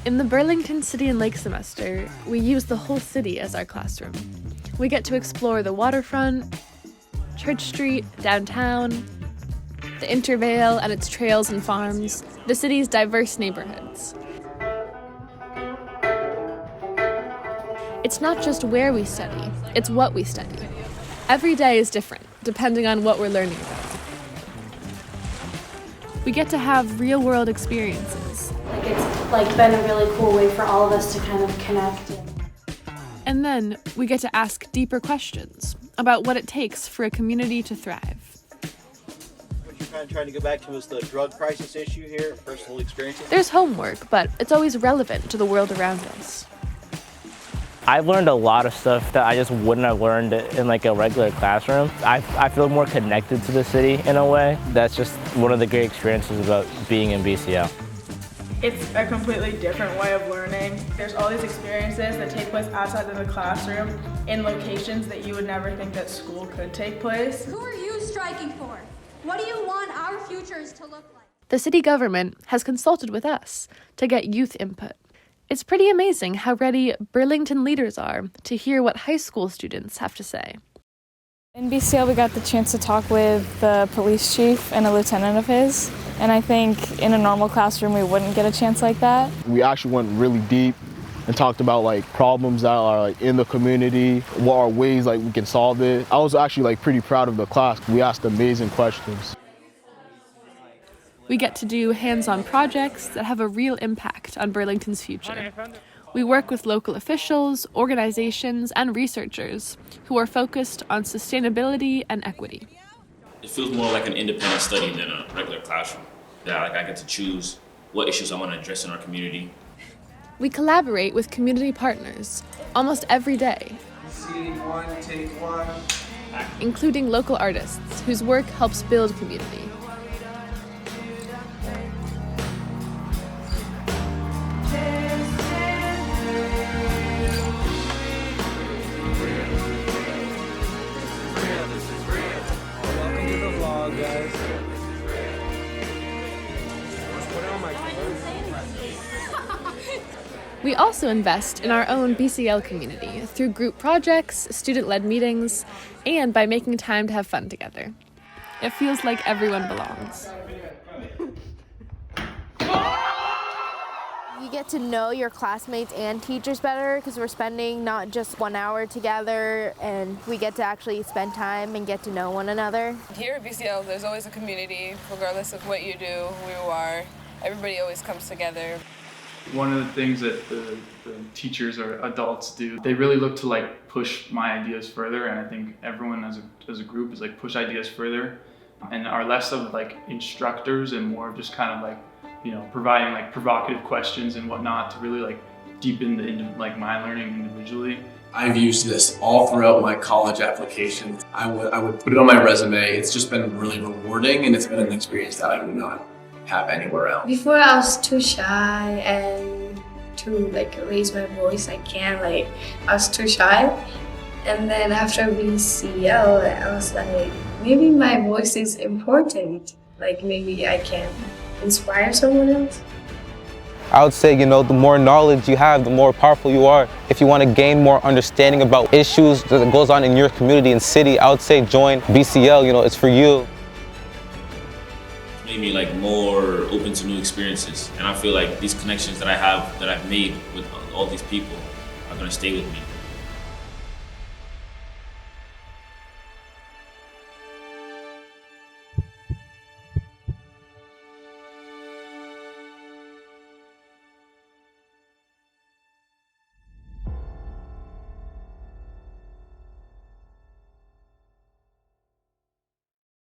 In the Burlington City and Lake semester, we use the whole city as our classroom. We get to explore the waterfront, Church Street, downtown, the Intervale and its trails and farms, the city's diverse neighborhoods. It's not just where we study, it's what we study. Every day is different, depending on what we're learning about. We get to have real-world experiences. It's been a really cool way for all of us to kind of connect. And then we get to ask deeper questions about what it takes for a community to thrive. What you're kind of trying to get back to is the drug crisis issue here, personal experiences. There's homework, but it's always relevant to the world around us. I've learned a lot of stuff that I just wouldn't have learned in like a regular classroom. I feel more connected to the city in a way. That's just one of the great experiences about being in BCL. It's a completely different way of learning. There's all these experiences that take place outside of the classroom in locations that you would never think that school could take place. Who are you striking for? What do you want our futures to look like? The city government has consulted with us to get youth input. It's pretty amazing how ready Burlington leaders are to hear what high school students have to say. In BCL, we got the chance to talk with the police chief and a lieutenant of his, and I think in a normal classroom we wouldn't get a chance like that. We actually went really deep and talked about problems that are in the community, what are ways we can solve it. I was actually pretty proud of the class. We asked amazing questions. We get to do hands-on projects that have a real impact on Burlington's future. We work with local officials, organizations, and researchers who are focused on sustainability and equity. It feels more like an independent study than a regular classroom. Yeah, I get to choose what issues I want to address in our community. We collaborate with community partners almost every day, including local artists whose work helps build community. We also invest in our own BCL community through group projects, student-led meetings, and by making time to have fun together. It feels like everyone belongs. You get to know your classmates and teachers better because we're spending not just 1 hour together, and we get to actually spend time and get to know one another. Here at BCL, there's always a community, regardless of what you do, who you are. Everybody always comes together. One of the things that the teachers or adults do, they really look to push my ideas further, and I think everyone as a group is push ideas further, and are less of instructors and more of just kind of providing provocative questions and whatnot to really deepen my learning individually. I've used this all throughout my college application. I would put it on my resume. It's just been really rewarding, and it's been an experience that I would not have anywhere else. Before I was too shy and to raise my voice. I was too shy. And then after BCL, I was like, maybe my voice is important. Maybe I can inspire someone else. I would say, the more knowledge you have, the more powerful you are. If you want to gain more understanding about issues that goes on in your community and city, I would say join BCL, it's for you. Made me more open to new experiences, and I feel like these connections that I've made with all these people are going to stay with me.